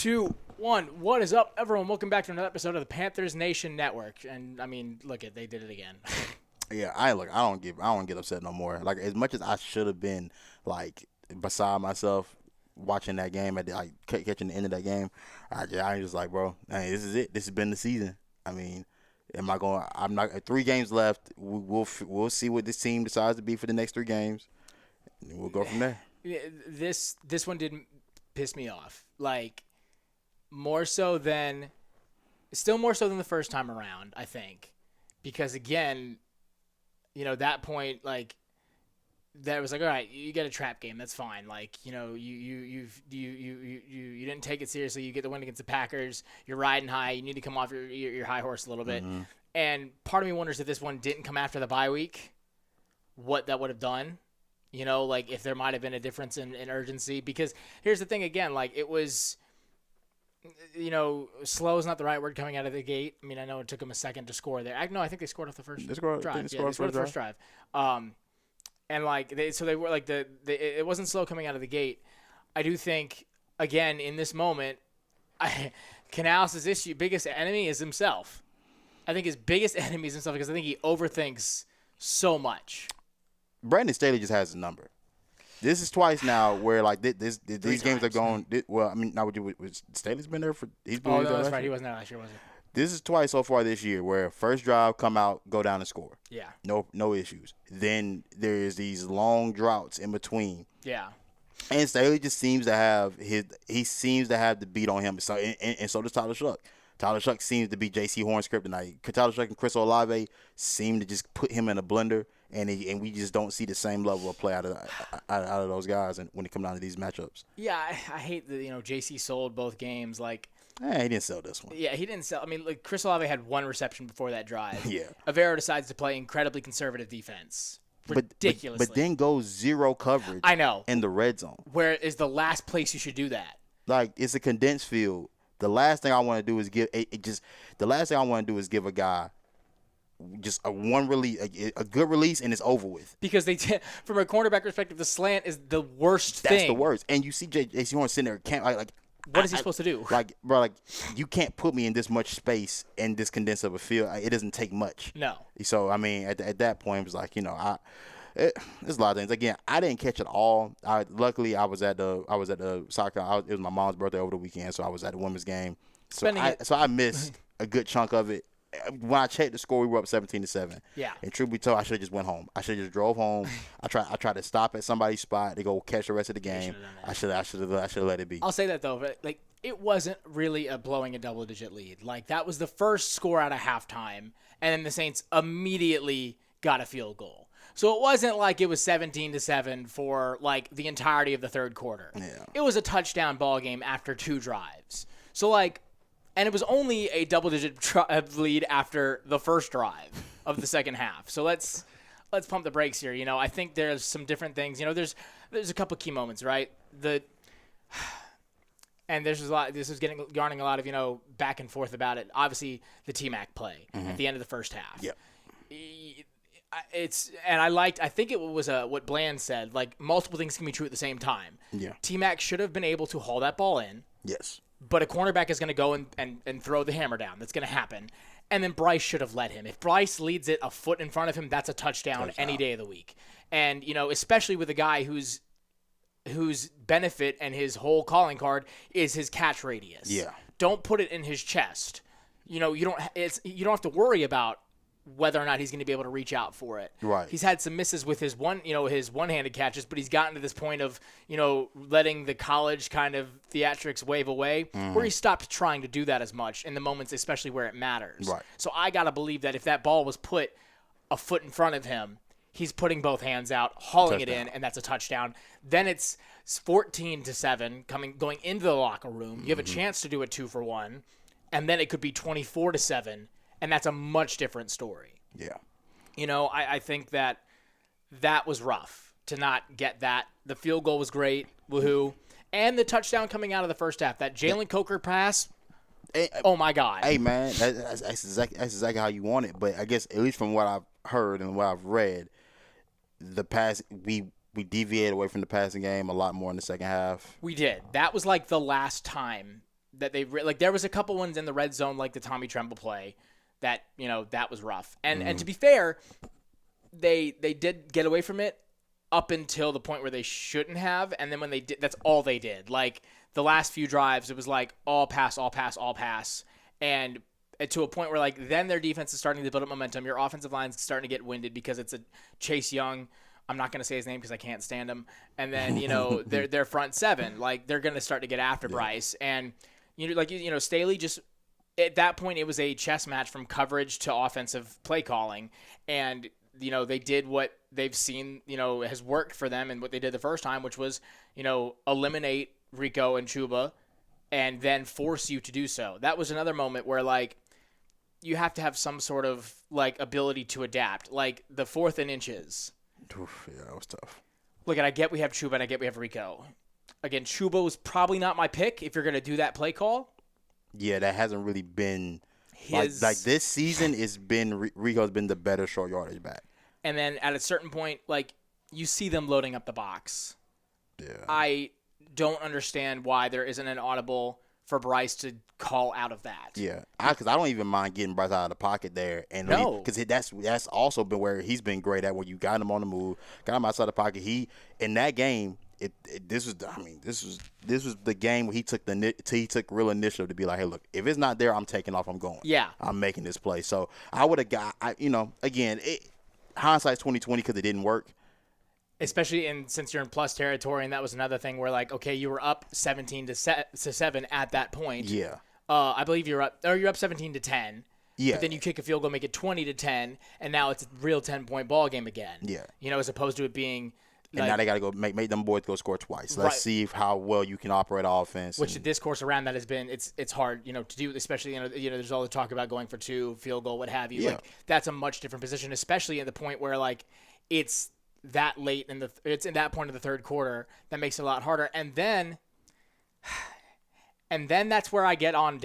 2, 1. What is up, everyone? Welcome back to another episode of the Panthers Nation Network. And I mean, look they did it again. Yeah, I don't get upset no more. Like, as much as I should have been like beside myself watching that game, catching the end of that game, I just like, bro, hey, this is it. This has been the season. I mean, I'm not 3 games left. We'll see what this team decides to be for the next 3 games, and we'll go from there. This one didn't piss me off. Like, still more so than the first time around, I think, because again, that point, like, that was like, all right, you get a trap game, that's fine. Like, you didn't take it seriously. You get the win against the Packers. You're riding high. You need to come off your high horse a little bit. Mm-hmm. And part of me wonders if this one didn't come after the bye week, what that would have done. Like, if there might have been a difference in urgency. Because here's the thing again, like, it was, slow is not the right word coming out of the gate. I mean, I know it took them a second to score there. I think they scored off the first drive. They scored the first drive. And like they were like it wasn't slow coming out of the gate. I do think, again, in this moment, Canales' biggest enemy is himself. I think his biggest enemy is himself because I think he overthinks so much. Brandon Staley just has a number. This is twice now where, like, these games are going. Well, I mean, not with Staley's been there for. He's been. Oh, no, that's right. He wasn't there last year, was he? This is twice so far this year where first drive, come out, go down and score. Yeah. No issues. Then there is these long droughts in between. Yeah. And Staley just seems to have the beat on him. So and so does Tyler Shuck. Tyler Shuck seems to be J.C. Horn's kryptonite. Tyler Shuck and Chris Olave seem to just put him in a blender, and we just don't see the same level of play out of those guys when it comes down to these matchups. Yeah, I hate that J.C. sold both games. Like, he didn't sell this one. Yeah, he didn't sell. I mean, like, Chris Olave had 1 reception before that drive. Yeah. Avero decides to play incredibly conservative defense. Ridiculously. But then goes 0 coverage. I know. In the red zone. Where is the last place you should do that? Like, it's a condensed field. The last thing I want to do is give a guy just a good release, and it's over with. Because from a cornerback perspective, the slant is the worst thing. That's the worst. And you see J.C. Horn sitting there, what is he supposed to do? Like, bro, you can't put me in this much space in this condensed of a field. It doesn't take much. No. So, I mean, at that point, it was like, there's a lot of things. Again, I didn't catch it all. Luckily, I was at the soccer. It was my mom's birthday over the weekend, so I was at the women's game. So I missed a good chunk of it. When I checked the score, we were up 17-7. Yeah. And truth be told, I should have just went home. I should have just drove home. I tried to stop at somebody's spot to go catch the rest of the game. I should have let it be. I'll say that though, but like, it wasn't really blowing a double-digit lead. Like, that was the first score out of halftime, and then the Saints immediately got a field goal. So it wasn't like it was 17-7 for like the entirety of the third quarter. Yeah. It was a touchdown ball game after 2 drives. So like. And it was only a double-digit lead after the first drive of the second half. So let's pump the brakes here. I think there's some different things. There's a couple key moments, right? And there's a lot. This is garnering a lot of back and forth about it. Obviously, the T-Mac play at the end of the first half. Yep. I think it was what Bland said. Like, multiple things can be true at the same time. Yeah. T-Mac should have been able to haul that ball in. Yes. But a cornerback is going to go and throw the hammer down. That's going to happen. And then Bryce should have led him. If Bryce leads it a foot in front of him, that's a touchdown any day of the week. And, especially with a guy whose benefit and his whole calling card is his catch radius. Yeah. Don't put it in his chest. You don't have to worry about whether or not he's going to be able to reach out for it. Right. He's had some misses with his one-handed catches, but he's gotten to this point of, letting the college kind of theatrics wave away, where he stopped trying to do that as much in the moments, especially where it matters. Right. So I got to believe that if that ball was put a foot in front of him, he's putting both hands out, hauling it in, and that's a touchdown. Then it's 14-7 going into the locker room. You have a chance to do a 2-for-1, and then it could be 24-7. And that's a much different story. Yeah. I think that was rough to not get that. The field goal was great. Woohoo. And the touchdown coming out of the first half. That Jalen Coker pass. Oh, my God. Hey, man, that's exactly how you want it. But I guess, at least from what I've heard and what I've read, the pass, we deviated away from the passing game a lot more in the second half. We did. That was like the last time that they like. There was a couple ones in the red zone, like the Tommy Tremble play, that that was rough. And to be fair, they did get away from it up until the point where they shouldn't have, and then when they did, that's all they did. Like the last few drives, it was like all pass, all pass, all pass, and to a point where like then their defense is starting to build up momentum. Your offensive line's starting to get winded because it's a Chase Young. I'm not going to say his name because I can't stand him. And then their front seven, like they're going to start to get after Bryce, and Staley just at that point it was a chess match from coverage to offensive play calling, and they did what they've seen has worked for them and what they did the first time, which was eliminate Rico and Chuba, and then force you to do so. That was another moment where like you have to have some sort of like ability to adapt, like the 4th and inches. Oof, yeah, that was tough. Look, and I get we have Chuba and I get we have Rico. Again, Chuba was probably not my pick if you're going to do that play call. Yeah, that hasn't really been like this season. It's been Rico's been the better short yardage back. And then at a certain point, like you see them loading up the box. Yeah, I don't understand why there isn't an audible for Bryce to call out of that. Yeah, because I don't even mind getting Bryce out of the pocket there, and because that's also been where he's been great at, where you got him on the move, got him outside the pocket. He in that game, this was the game where he took real initiative to be like, hey, look, if it's not there, I'm taking off, I'm going. Yeah, I'm making this play. So I would have got, again, hindsight's 2020 because it didn't work. Especially since you're in plus territory, and that was another thing where like, okay, you were up 17-7 at that point. Yeah. I believe you're up 17-10. Yeah. But then you kick a field goal, make it 20-10, and now it's a real 10-point ball game again. Yeah. As opposed to it being. And now they got to go make them boys go score twice. Let's see how well you can operate offense. Which the discourse around that has been it's hard, to do, especially there's all the talk about going for 2, field goal, what have you. Yeah. Like that's a much different position, especially at the point where like it's that late it's in that point of the third quarter that makes it a lot harder. And then that's where I get on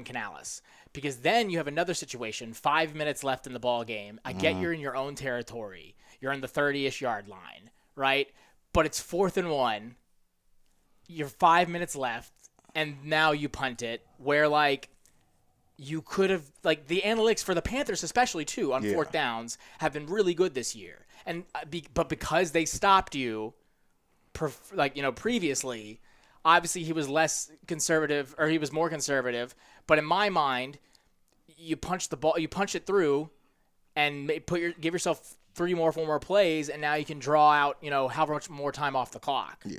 Canales, because then you have another situation, 5 minutes left in the ball game. I get you're in your own territory. You're in the 30-ish yard line, right? But it's 4th and 1. You're 5 minutes left, and now you punt it, where like you could have, like the analytics for the Panthers especially too on 4th downs have been really good this year. And but because they stopped you, previously, obviously he was less conservative, or he was more conservative. But in my mind, you punch the ball, you punch it through, and give yourself 4 more plays, and now you can draw out however much more time off the clock. Yeah.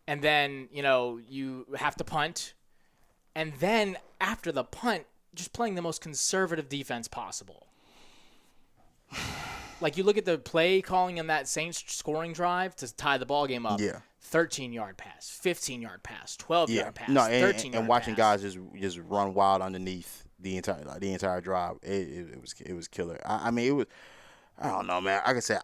And then you have to punt, and then after the punt, just playing the most conservative defense possible. Like, you look at the play calling in that Saints scoring drive to tie the ball game up. Yeah. 13-yard pass, 15-yard pass, 12-yard pass, no, 13-yard and watching pass. guys just run wild underneath the entire drive. It was killer. I mean, it was. I don't know, man. Like I said,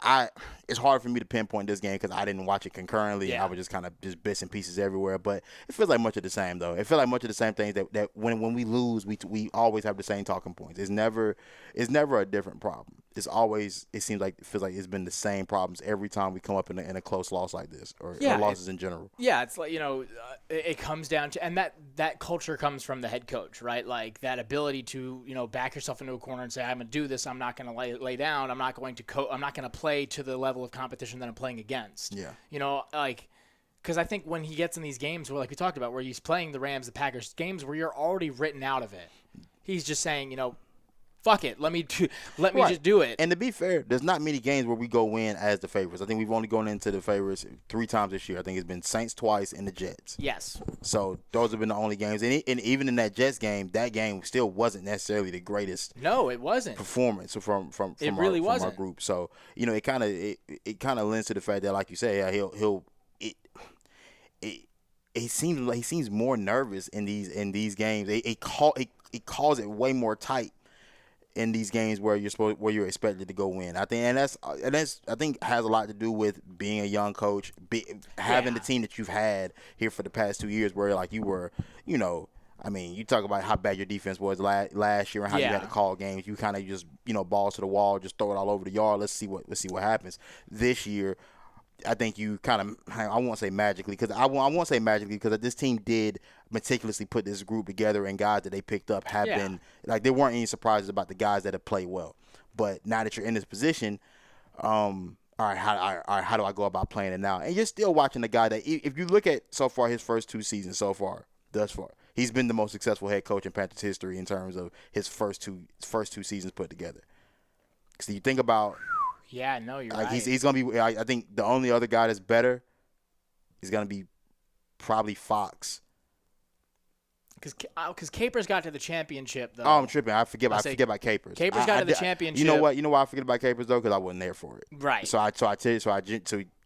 it's hard for me to pinpoint this game because I didn't watch it concurrently. Yeah. I was just kind of just bits and pieces everywhere. But it feels like much of the same, though. It feels like much of the same things that when we lose, we always have the same talking points. It's never a different problem. It seems like it feels like it's been the same problems every time we come up in a close loss like this, or losses in general. Yeah, it's like it comes down to, and that culture comes from the head coach, right? Like that ability to back yourself into a corner and say, I'm going to do this. I'm not going to lay down. I'm not going to I'm not going to play to the level of competition that I'm playing against. Yeah. Because I think when he gets in these games where, like we talked about, where he's playing the Rams, the Packers, games where you're already written out of it, he's just saying, fuck it, let me just do it. And to be fair, there's not many games where we go in as the favorites. I think we've only gone into the favorites 3 times this year. I think it's been Saints twice and the Jets. Yes. So those have been the only games. And even in that Jets game, that game still wasn't necessarily the greatest. No, it wasn't. Performance from our group. So it kind of lends to the fact that, like you say, he seems more nervous in these games. It calls it way more tight in these games where you're expected to go win. I think, and that's I think has a lot to do with being a young coach, having the team that you've had here for the past 2 years, where like you were, I mean, you talk about how bad your defense was last year and how you had to call games. You kind of just balls to the wall, just throw it all over the yard. Let's see what happens. This year, I think you kind of, I won't say magically, because I won't say magically, because this team did meticulously put this group together, and guys that they picked up have Yeah. been, like, there weren't any surprises about the guys that have played well. But now that you're in this position, all right, how do I go about playing it now? And you're still watching the guy that, if you look at so far his first 2 seasons so far, thus far, he's been the most successful head coach in Panthers history in terms of his first two seasons put together. So you think about, Yeah, no, you're like, right. he's gonna be. I think the only other guy that's better, he's gonna be probably Fox. Because Capers got to the championship, though. Oh, I'm tripping. I forget about Capers. Capers got to the championship. You know what? You know why I forget about Capers though? Because I wasn't there for it. Right. So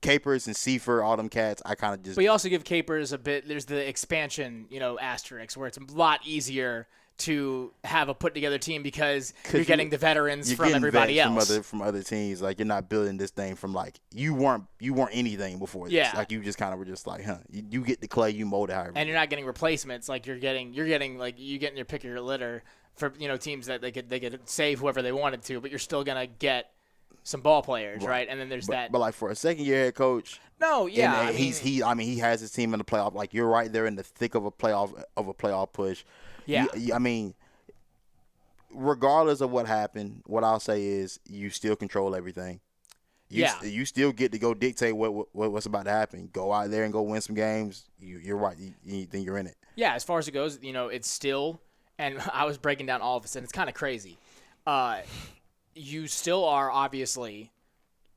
Capers and Seafer, all them cats, I kind of just. But you also give Capers a bit. There's the expansion, asterisk, where it's a lot easier to have a put together team because you're getting the veterans from everybody else. From other teams. Like, you're not building this thing from, like, you weren't anything before this. Yeah. Like, you just kind of were just like, you get the clay, you mold it however. And you're not getting replacements. Like, you're getting your pick of your litter for teams that they could save whoever they wanted to, but you're still gonna get some ball players, right? And then there's that. But like, for a second year head coach. No, yeah. He has his team in the playoff. Like, you're right there in the thick of a playoff push. Yeah. I mean, regardless of what happened, what I'll say is you still control everything. You still get to go dictate what's about to happen. Go out there and go win some games. You're right. You think you're in it. Yeah, as far as it goes, it's still, and I was breaking down all of this, and it's kind of crazy. You still are obviously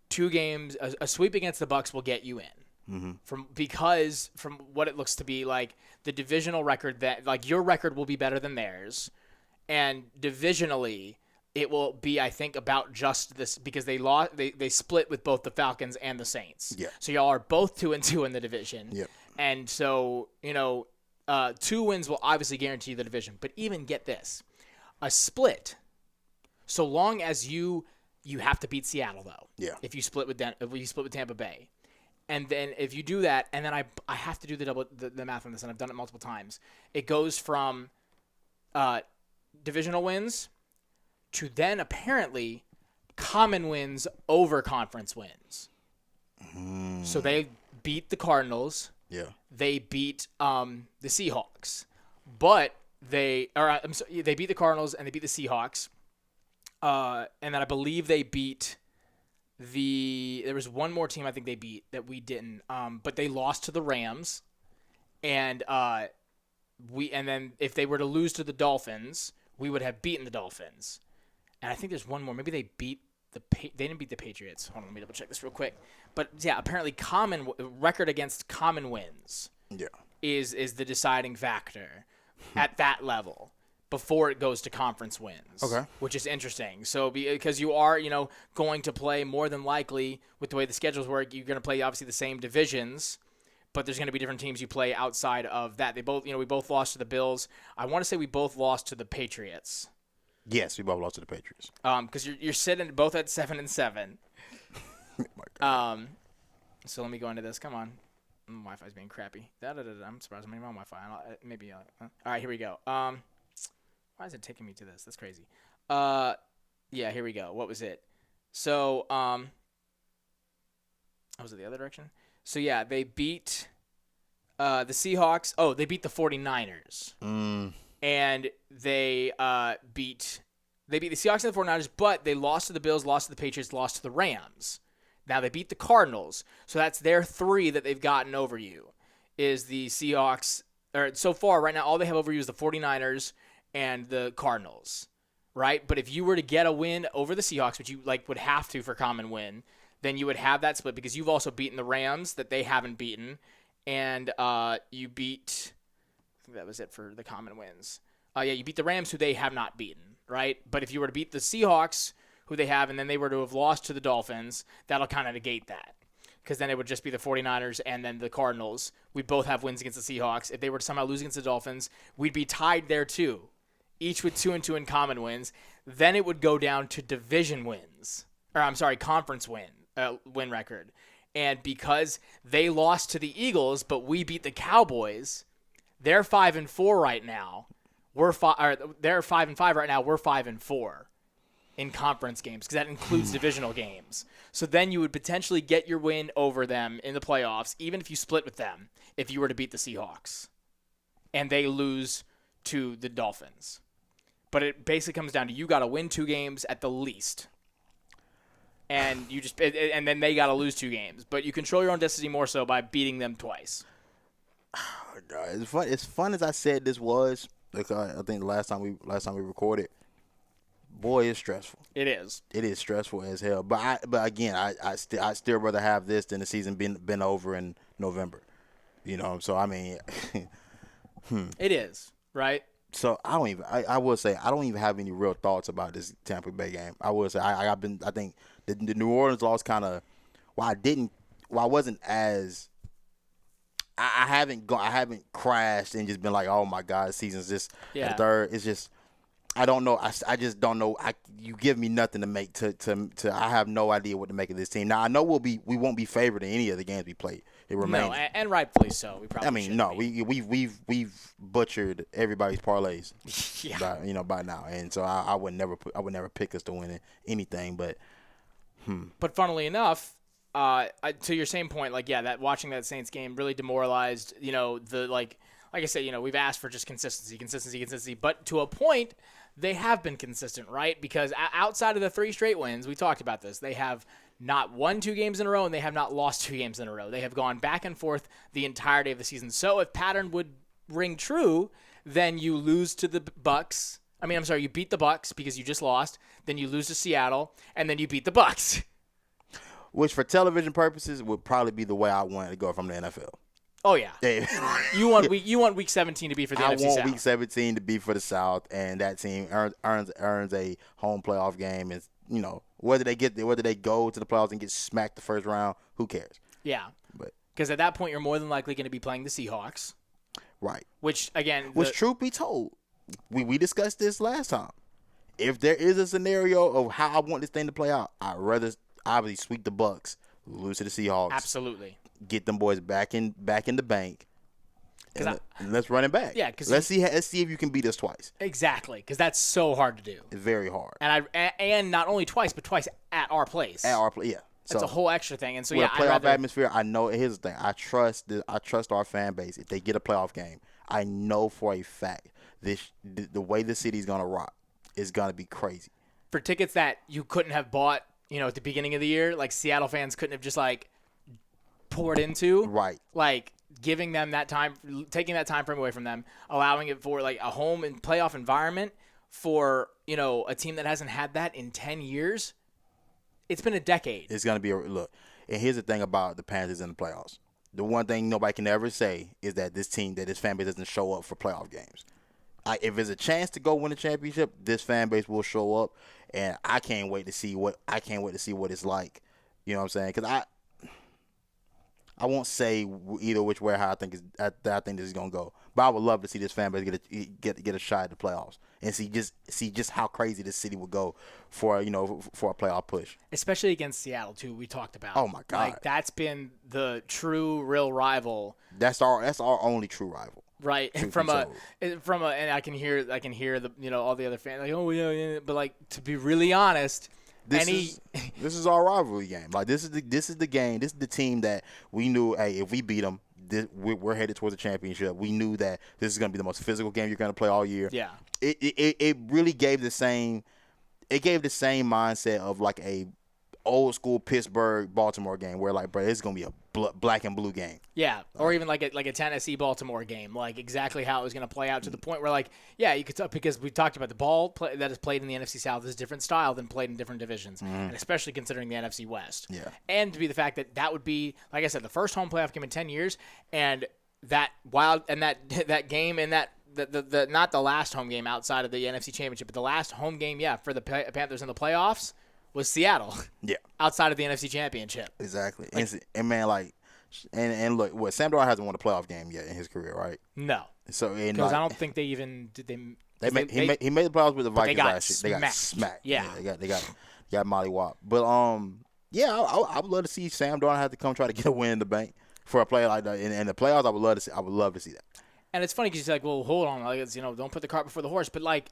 2 games. A sweep against the Bucs will get you in. Because from what it looks to be, like, the divisional record, that, like, your record will be better than theirs, and divisionally it will be, I think, about just this, because they split with both the Falcons and the Saints. Yeah. So y'all are both 2-2 in the division. Yep. And so 2 wins will obviously guarantee the division. But even get this, a split, so long as you have to beat Seattle, though. Yeah. If you split with Tampa Bay. And then if you do that, and then I have to do the math on this, and I've done it multiple times. It goes from divisional wins to then apparently common wins over conference wins. So they beat the Cardinals. Yeah. They beat the Seahawks, but they beat the Cardinals and they beat the Seahawks, and then I believe they beat. There was one more team I think they beat that we didn't, but they lost to the Rams, and then if they were to lose to the Dolphins, we would have beaten the Dolphins, and I think there's one more. Maybe they didn't beat the Patriots. Hold on, let me double check this real quick. But yeah, apparently common record against common wins is the deciding factor at that level. Before it goes to conference wins, which is interesting. So because you are, going to play more than likely with the way the schedules work, you're going to play obviously the same divisions, but there's going to be different teams you play outside of that. They both, we both lost to the Bills. I want to say we both lost to the Patriots. Yes, we both lost to the Patriots. Because you're sitting both at 7-7. So let me go into this. Come on. My Wi-Fi's being crappy. I'm surprised I'm even on Wi-Fi. Maybe. All right, here we go. Why is it taking me to this? That's crazy. Yeah, here we go. What was it? So, was it the other direction? So, yeah, they beat the Seahawks. Oh, they beat the 49ers. And they beat the Seahawks and the 49ers, but they lost to the Bills, lost to the Patriots, lost to the Rams. Now they beat the Cardinals. So that's their 3 that they've gotten over you is the Seahawks. Or so far, right now, all they have over you is the 49ers and the Cardinals, right? But if you were to get a win over the Seahawks, which you would have to for common win, then you would have that split because you've also beaten the Rams that they haven't beaten, and you beat. I think that was it for the common wins. You beat the Rams who they have not beaten, right? But if you were to beat the Seahawks who they have, and then they were to have lost to the Dolphins, that'll kind of negate that. Because then it would just be the 49ers and then the Cardinals. We both have wins against the Seahawks. If they were to somehow lose against the Dolphins, we'd be tied there too. Each with 2-2 in common wins. Then it would go down to division wins. Conference win record. And because they lost to the Eagles, but we beat the Cowboys, they're 5-4 right now. They're 5-5 right now. We're 5-4. in conference games because that includes divisional games. So then you would potentially get your win over them in the playoffs, even if you split with them, if you were to beat the Seahawks and they lose to the Dolphins. But it basically comes down to you got to win 2 games at the least. And and then they got to lose 2 games. But you control your own destiny more so by beating them twice. It's fun. As fun as I said this was, like, I think the last time we recorded, boy, it's stressful. It is. It is stressful as hell. But again, I still rather have this than the season been over in November. You know, so I mean, It is, right? so I will say I don't even have any real thoughts about this Tampa Bay game. I will say I think the New Orleans loss kind of I wasn't as I haven't crashed and just been like, oh my God, the season's just Yeah. the third. It's just I don't know. I just don't know. You give me nothing to make to I have no idea what to make of this team. Now I know we won't be favored in any of the games we play. It remains. No, and rightfully so. We probably I mean, no, be. we've butchered everybody's parlays Yeah. by now, and so I would never pick us to win anything. But But funnily enough, to your same point, like, yeah, that watching that Saints game really demoralized, like I said, we've asked for just consistency, but to a point, they have been consistent, right? Because outside of the 3 straight wins, we talked about this, they have not won 2 games in a row, and they have not lost 2 games in a row. They have gone back and forth the entirety of the season. So if pattern would ring true, then you lose to the Bucks. I mean, I'm sorry, you beat the Bucks because you just lost, then you lose to Seattle, and then you beat the Bucks. which for television purposes would probably be the way I wanted to go from the NFL. Oh yeah, Yeah. you want week 17 to be for the I NFC want South. week 17 to be for the South, and that team earns a home playoff game. And whether they go to the playoffs and get smacked the first round, who cares? Yeah, But because at that point you're more than likely going to be playing the Seahawks, right, which again, truth be told, we discussed this last time. If there is a scenario of how I want this thing to play out, I'd rather obviously sweep the Bucks, lose to the Seahawks, absolutely. get them boys back in the bank, and let's run it back. Yeah, 'cause let's see if you can beat us twice. Exactly, because that's so hard to do. It's very hard. And not only twice, but twice at our place. At our play, yeah. That's So, a whole extra thing. And so with yeah, a playoff atmosphere, I know. Here's the thing: I trust our fan base. If they get a playoff game, I know for a fact the way the city's gonna rock is gonna be crazy. for tickets that you couldn't have bought, at the beginning of the year, like Seattle fans couldn't have just like poured into. Right. Like giving them that time, taking that time frame away from them, allowing it for like a home and playoff environment for, a team that hasn't had that in 10 years. It's been a decade. It's gonna be look. And here's the thing about the Panthers in the playoffs. The one thing nobody can ever say is that this fan base doesn't show up for playoff games. If there's a chance to go win a championship, this fan base will show up, and I can't wait to see what it's like. You know what I'm saying? Because I won't say either which way how I think this is gonna go, but I would love to see this fan base get a shot at the playoffs and see just how crazy this city would go for a playoff push. Especially against Seattle too. We talked about. Oh my God, like that's been the true real rival. That's our only true rival. Right, and and I can hear the all the other fans like, oh yeah, but like to be really honest, this is our rivalry game. Like this is the game. This is the team that we knew. Hey, if we beat them, we're headed towards a championship. We knew that this is going to be the most physical game you're going to play all year. Yeah, it really gave the same. It gave the same mindset of like a old school Pittsburgh Baltimore game where like, bro, it's going to be a black and blue game. Yeah, or even like a Tennessee Baltimore game, like exactly how it was going to play out to the point where like, yeah, you could because we talked about the ball that is played in the NFC South is a different style than played in different divisions, and especially considering the NFC West. Yeah, and to be the fact that would be, like I said, the first home playoff game in 10 years, and that game and the not the last home game outside of the NFC Championship, but the last home game, for the Panthers in the playoffs was Seattle. Yeah, outside of the NFC Championship. Exactly, and man, like. And look, Sam Darnold hasn't won a playoff game yet in his career, right? No. So because I don't think they even did. He made the playoffs with the Vikings last year. They got smacked. Yeah, they got mollywop. But I would love to see Sam Darnold have to come try to get a win in the bank for a play like that. In the playoffs, I would love to see that. And it's funny because you're like, well, hold on, like don't put the cart before the horse. But like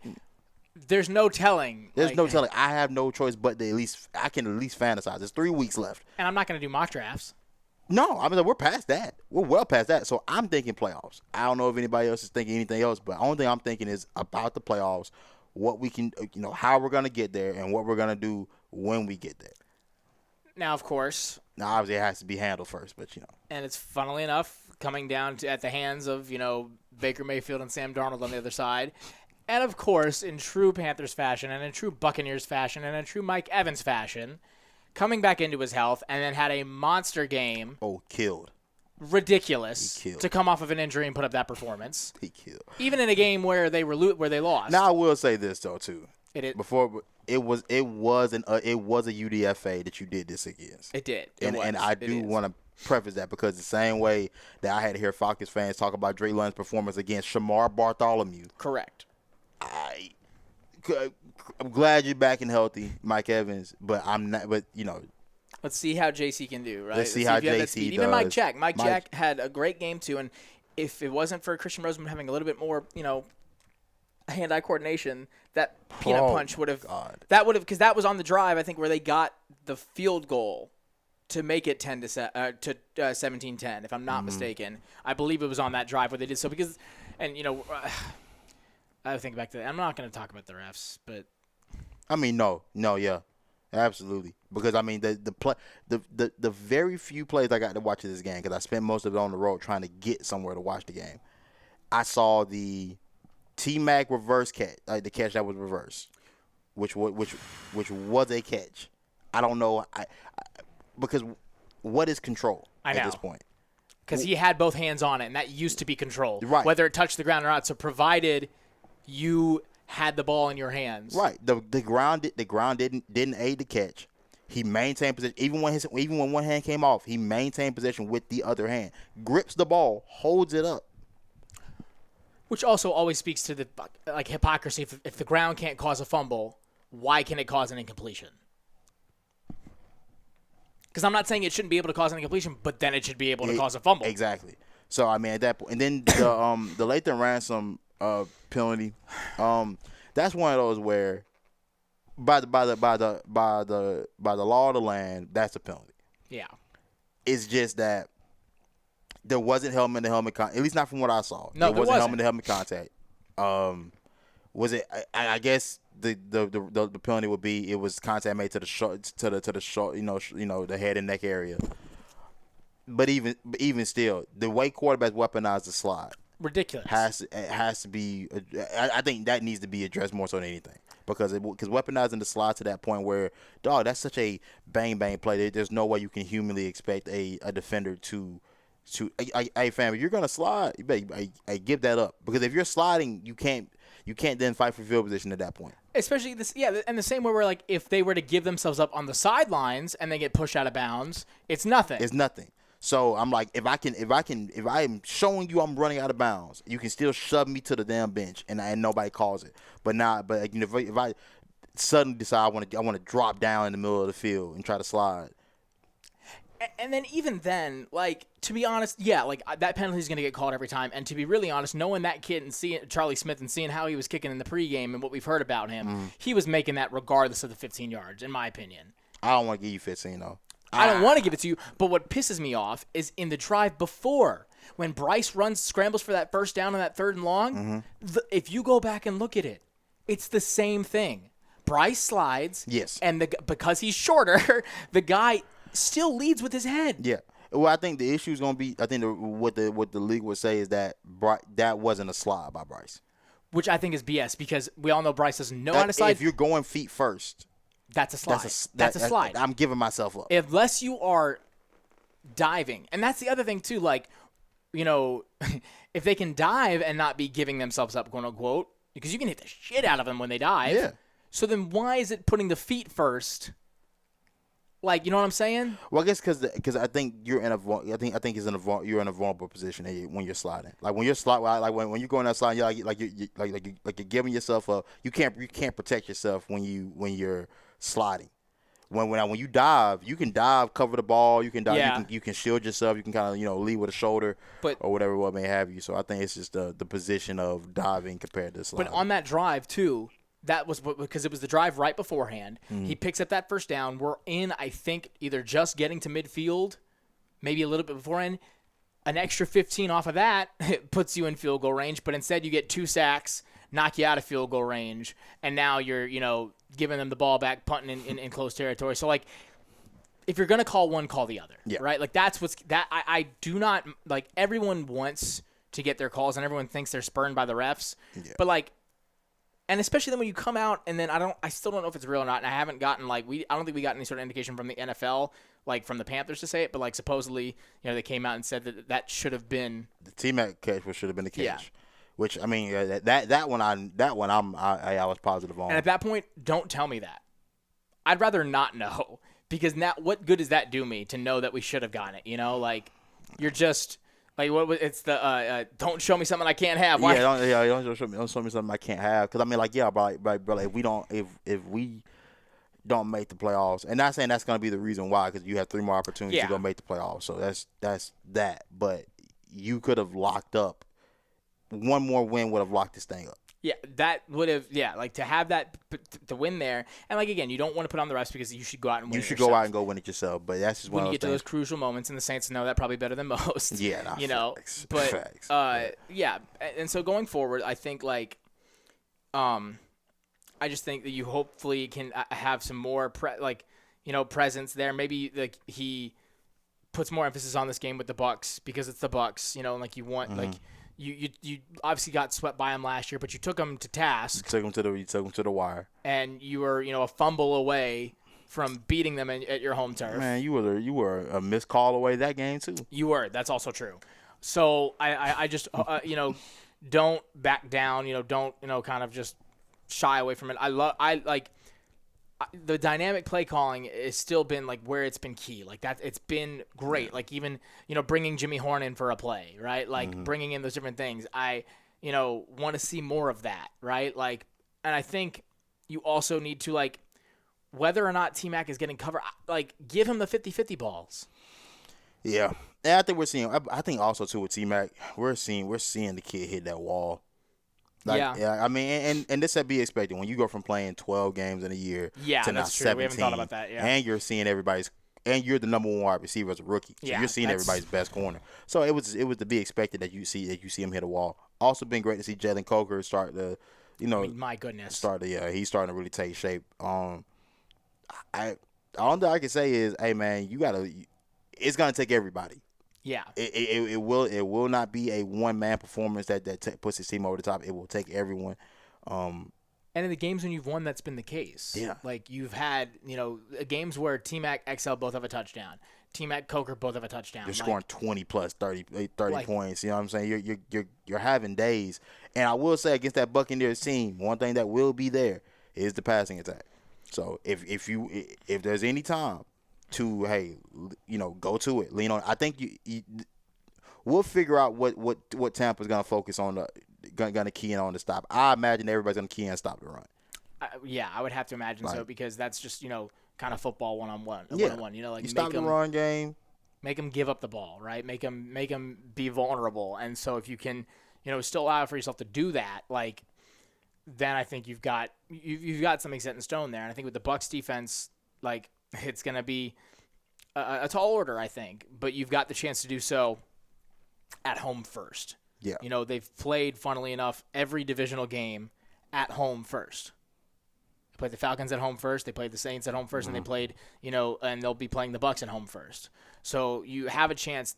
there's no telling. There's no telling. I have no choice but to I can at least fantasize. There's 3 weeks left. And I'm not going to do mock drafts. No, I mean, we're past that. We're well past that. So I'm thinking playoffs. I don't know if anybody else is thinking anything else, but the only thing I'm thinking is about the playoffs, what we can, how we're going to get there and what we're going to do when we get there. Now, of course. Now, obviously, it has to be handled first, but, And it's, funnily enough, coming down at the hands of, Baker Mayfield and Sam Darnold on the other side. And, of course, in true Panthers fashion and in true Buccaneers fashion and in true Mike Evans fashion, coming back into his health and then had a monster game. Oh, killed. Ridiculous. He killed. To come off of an injury and put up that performance. He killed. Even in a game where they lost. Now, I will say this, though, too. Before it was a UDFA that you did this against. It did. And I do want to preface that because the same way that I had to hear Falcons fans talk about Drake London's performance against Shamar Bartholomew. Correct. I'm glad you're back and healthy, Mike Evans, but I'm not. But let's see how JC can do. Right. Let's see how JC does. Even Mike Jack had a great game too, and if it wasn't for Christian Roseman having a little bit more, hand-eye coordination, that peanut punch would have. Because that was on the drive, I think, where they got the field goal to make it 17-10, if I'm not mistaken. I believe it was on that drive where they did so because, I think back to that. I'm not going to talk about the refs, but I mean, no, yeah, absolutely. Because I mean, the very few plays I got to watch of this game because I spent most of it on the road trying to get somewhere to watch the game. I saw the T-Mac reverse catch, the catch that was reversed, which was a catch. I don't know, because what is control at this point? Because he had both hands on it, and that used to be control, right? Whether it touched the ground or not. So provided you had the ball in your hands, right? The ground didn't aid the catch. He maintained position even when one hand came off. He maintained position with the other hand, grips the ball, holds it up. Which also always speaks to the hypocrisy. If the ground can't cause a fumble, why can it cause an incompletion? Because I'm not saying it shouldn't be able to cause an incompletion, but then it should be able to cause a fumble. Exactly. So I mean, at that point, and then the Lathan Ransom penalty, that's one of those where by the law of the land, that's a penalty. Yeah. It's just that there wasn't helmet-to-helmet contact, at least not from what I saw. No, there wasn't helmet-to-helmet contact. Was it? I guess the penalty would be it was contact made to the short, the head and neck area. But even still, the way quarterbacks weaponize the slide, ridiculous. Has to be. I think that needs to be addressed more so than anything because weaponizing the slide to that point where that's such a bang play. There's no way you can humanly expect a defender to. Hey fam, if you're gonna slide, you better give that up because if you're sliding, you can't then fight for field position at that point. Especially and the same way where if they were to give themselves up on the sidelines and they get pushed out of bounds, it's nothing. It's nothing. So I'm like, if I'm showing you I'm running out of bounds, you can still shove me to the damn bench and nobody calls it. But if I suddenly decide I want to drop down in the middle of the field and try to slide. And then even then, to be honest, that penalty is going to get called every time. And to be really honest, knowing that kid and seeing Charlie Smith and seeing how he was kicking in the pregame and what we've heard about him, he was making that regardless of the 15 yards, in my opinion. I don't want to give you 15, though. I don't want to give it to you, but what pisses me off is in the drive before, when Bryce scrambles for that first down on that 3rd and long, if you go back and look at it, it's the same thing. Bryce slides, yes, and because he's shorter, the guy still leads with his head. Yeah. Well, I think the issue is going to be. I think what the league would say is that that wasn't a slide by Bryce, which I think is BS because we all know Bryce doesn't know how to slide. If you're going feet first, that's a slide. That's a slide. I'm giving myself up unless you are diving, and that's the other thing too. If they can dive and not be giving themselves up, quote unquote, because you can hit the shit out of them when they dive. Yeah. So then why is it putting the feet first? You know what I'm saying? Well, I guess because I think you're in you're in a vulnerable position when you're sliding. When you're sliding, when you're going that slide, you're giving yourself up. You can't protect yourself when you're sliding. When you dive, you can dive, cover the ball. You can dive. Yeah. You can shield yourself. You can kind of lead with a shoulder or whatever may have you. So I think it's just the position of diving compared to sliding. But on that drive too, that was because it was the drive right beforehand. He picks up that first down. We're in, I think, either just getting to midfield, maybe a little bit beforehand. An extra 15 off of that puts you in field goal range, but instead you get 2 sacks, knock you out of field goal range, and now you're, giving them the ball back, punting in close territory. So, like, if you're going to call one, call the other, right? Like, that's I do not, like, everyone wants to get their calls, and everyone thinks they're spurned by the refs, but, like, and especially then when you come out, and then I still don't know if it's real or not, and I haven't gotten, like, I don't think we got any sort of indication from the NFL, like, from the Panthers to say it, but, like, supposedly, they came out and said that should have been the T-Mac catch should have been the catch. Yeah. Which, I mean, that one I was positive on. And at that point, don't tell me that. I'd rather not know, because now what good does that do me to know that we should have gotten it? Like, you're just like, it's the don't show me something I can't have. Why? Don't show me something I can't have. Because I mean, like, yeah, but if we don't make the playoffs, and not saying that's going to be the reason why, because you have 3 more opportunities to go make the playoffs. So that's that. But you could have locked up. One more win would have locked this thing up. Yeah, that would have, like, to have that, to win there. And, like, again, you don't want to put on the refs because you should go out and win it yourself. You should go out and go win it yourself, but that's just one of those things. When you get to those crucial moments, and the Saints know that probably better than most. Yeah, facts. But, facts. Yeah, and so going forward, I think, like, I just think that you hopefully can have some more, presence there. Maybe, like, he puts more emphasis on this game with the Bucs because it's the Bucs, and, like, you want, like, You obviously got swept by him last year, but you took them to task. You took them to the wire, and you were a fumble away from beating them at your home turf. Man, you were a missed call away that game too. You were. That's also true. So I just don't back down. Don't kind of just shy away from it. The dynamic play calling has still been, like, where it's been key. Like, that, it's been great. Yeah. Like, even, bringing Jimmy Horn in for a play, right? Like, bringing in those different things. I, want to see more of that, right? Like, and I think you also need to, like, whether or not T-Mac is getting covered, like, give him the 50-50 balls. Yeah. And I think I think also, too, with T-Mac, we're seeing the kid hit that wall. Like, yeah, I mean, and this would be expected when you go from playing 12 games in a year to now 17. We haven't thought about that. Yeah, and you're seeing and you're the number 1 wide receiver as a rookie. So you're seeing everybody's best corner. So it was to be expected that you see him hit a wall. Also, been great to see Jalen Coker start to, my goodness, he's starting to really take shape. All that I can say is, hey man, it's gonna take everybody. Yeah, it will not be a one-man performance that puts his team over the top. It will take everyone. And in the games when you've won, that's been the case. Yeah, like you've had games where T-Mac, XL both have a touchdown. T-Mac, Coker both have a touchdown. You're scoring 20 plus 30 points. You know what I'm saying? You're having days. And I will say, against that Buccaneers team, one thing that will be there is the passing attack. So if there's any time to go to it, lean on. I think we'll figure out what Tampa's gonna focus on, gonna key in on to stop. I imagine everybody's gonna key in and stop the run. Yeah, I would have to imagine so, because that's just kind of football one-on-one. Yeah. Like, you stop the run game, make them give up the ball, right? Make them be vulnerable, and so if you can still allow for yourself to do that, like, then I think you've got something set in stone there. And I think with the Bucs defense, like, it's going to be a tall order, I think, but you've got the chance to do so at home first. Yeah. They've played, funnily enough, every divisional game at home first. They played the Falcons at home first. They played the Saints at home first, and they played, and they'll be playing the Bucs at home first. So you have a chance,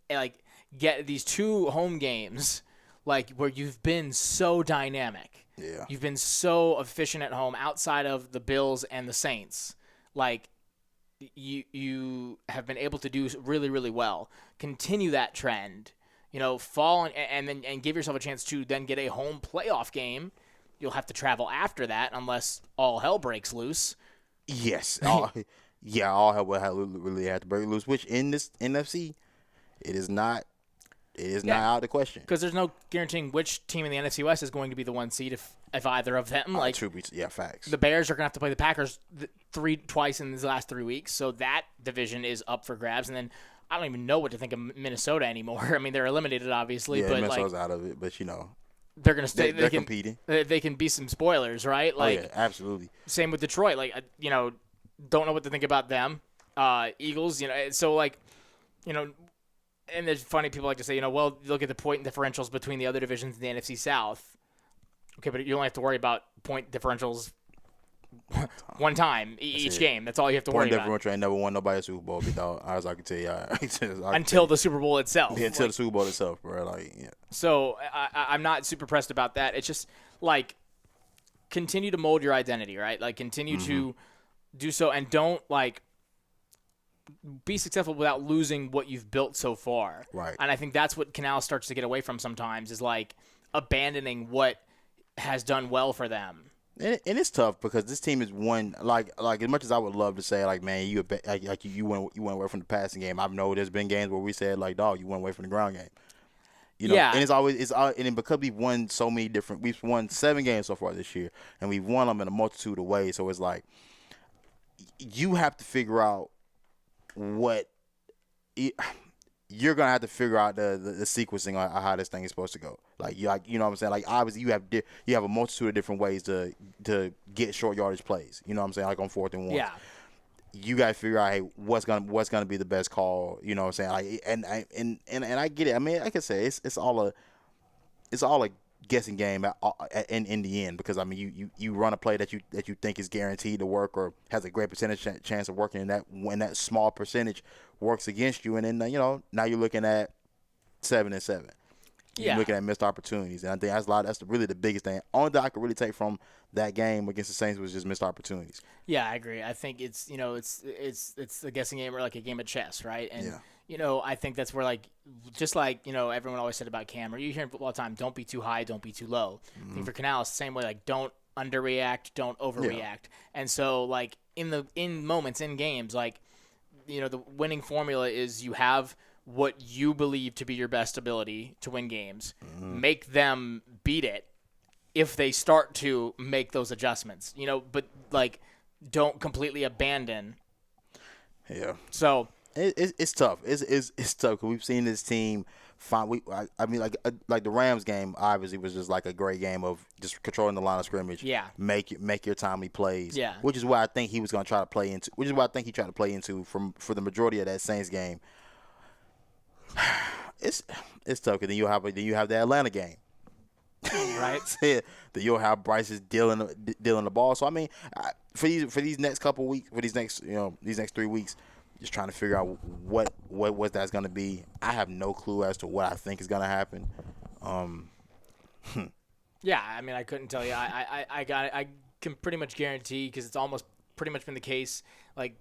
like, get these 2 home games, like, where you've been so dynamic. Yeah. You've been so efficient at home outside of the Bills and the Saints. Like, you have been able to do really, really well. Continue that trend, fall and give yourself a chance to then get a home playoff game. You'll have to travel after that unless all hell breaks loose. Yes. All hell will really have to break loose, which in this NFC, it is not out of the question. Because there's no guaranteeing which team in the NFC West is going to be the 1 seed if either of them. Facts. The Bears are going to have to play the Packers twice in these last 3 weeks, so that division is up for grabs. And then I don't even know what to think of Minnesota anymore. I mean, they're eliminated, obviously. Yeah, but Minnesota's out of it, but they're going to stay. They're competing. They can be some spoilers, right? Like, oh yeah, absolutely. same with Detroit. Like, don't know what to think about them. Eagles, so like, and there's funny people like to say, well, look at the point differentials between the other divisions in the NFC South. Okay, but you only have to worry about point differentials one time each game. That's all you have to worry Point about. differential ain't never won nobody a Super Bowl, big dog. As I can tell you, Until the Super Bowl itself. Yeah, until the Super Bowl itself, bro. Like, yeah. So I'm not super pressed about that. It's just like continue to mold your identity, right? Like continue to do so, and don't like be successful without losing what you've built so far. Right. And I think that's what Canal starts to get away from sometimes, is like abandoning what has done well for them. And it's tough because this team is one like as much as I would love to say like, man, you went away from the passing game. I know there's been games where we said like, dog, you went away from the ground game. Yeah. And because we've won so many different, we've won 7 games so far this year, and we've won them in a multitude of ways. So it's like you have to figure out you're gonna have to figure out the sequencing on how this thing is supposed to go. Like you know what I'm saying. Like obviously you have a multitude of different ways to get short yardage plays. You know what I'm saying. Like on 4th and 1. Yeah. You gotta figure out, hey, what's gonna be the best call. You know what I'm saying. Like and I get it. I mean, like I said, it's all a guessing game in the end, because I mean you run a play that you think is guaranteed to work or has a great percentage chance of working, and when that small percentage works against you, and then now you're looking at 7-7. You're looking at missed opportunities, and I think that's really the biggest thing. Only thing I could really take from that game against the Saints was just missed opportunities. Yeah, I agree. I think it's it's a guessing game, or like a game of chess, right? And I think that's where just like everyone always said about Cam, or you hear all the time, don't be too high, don't be too low. I think for Canal it's the same way, like don't underreact, don't overreact. And so like in moments in games, like the winning formula is you have what you believe to be your best ability to win games. Make them beat it if they start to make those adjustments, but like don't completely abandon. Yeah. So it's tough. It's tough because we've seen this team find. I mean, like the Rams game obviously was just like a great game of just controlling the line of scrimmage. Yeah. Make your timely plays. Yeah. Which is what I think he was going to try to play into. Which is what I think he tried to play into for the majority of that Saints game. It's tough because then you have the Atlanta game. Right. Then you'll have Bryce is dealing the ball. So I mean, for these next couple weeks, for these next 3 weeks, just trying to figure out what that's going to be. I have no clue as to what I think is going to happen. Yeah, I mean, I couldn't tell you. I can pretty much guarantee, because it's almost pretty much been the case, like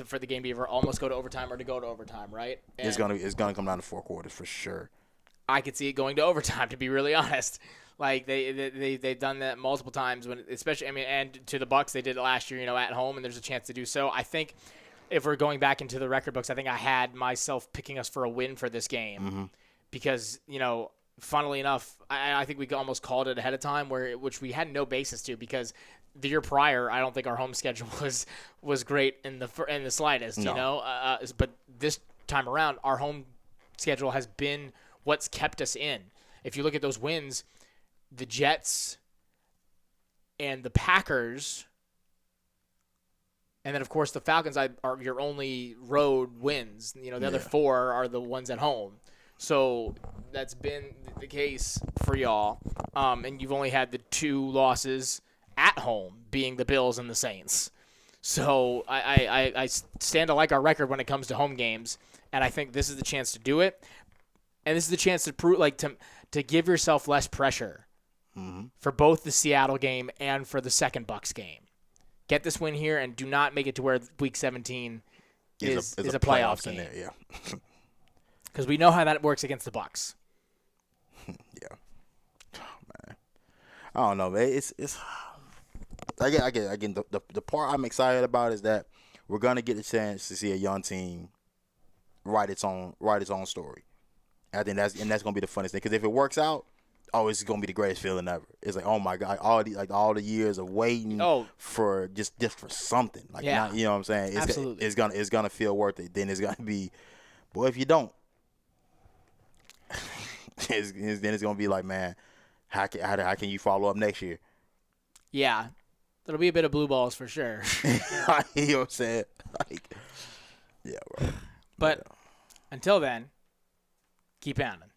for the game to either almost go to overtime or to go to overtime, right? And it's gonna come down to 4 quarters for sure. I could see it going to overtime, to be really honest. Like they've done that multiple times, when especially, I mean, and to the Bucs they did it last year, at home, and there's a chance to do so. I think if we're going back into the record books, I think I had myself picking us for a win for this game, because funnily enough, I think we almost called it ahead of time, which we had no basis to, because the year prior I don't think our home schedule was great in the slightest, No. But this time around our home schedule has been what's kept us in. If you look at those wins, the Jets and the Packers, and then of course the Falcons are your only road wins. The other 4 are the ones at home. So that's been the case for y'all. And you've only had the 2 losses at home, being the Bills and the Saints. So I stand to like our record when it comes to home games, and I think this is the chance to do it. And this is the chance to prove, to give yourself less pressure for both the Seattle game and for the second Bucs game. Get this win here, and do not make it to where Week 17 is a playoff game. In there, yeah. Because we know how that works against the Bucs. Yeah. Oh, man. I don't know, man. It's again the part I'm excited about is that we're gonna get a chance to see a young team write its own story. I think that's gonna be the funniest thing, because if it works out, it's gonna be the greatest feeling ever. It's like, oh my God, all the years of waiting for just for something. Like, not, you know what I'm saying? Absolutely. It's gonna feel worth it. Then it's gonna be, boy, if you don't, then it's gonna be like, man, how can you follow up next year? Yeah, there'll be a bit of blue balls for sure. You know what I'm saying? Like, yeah, bro. But until then, keep pounding.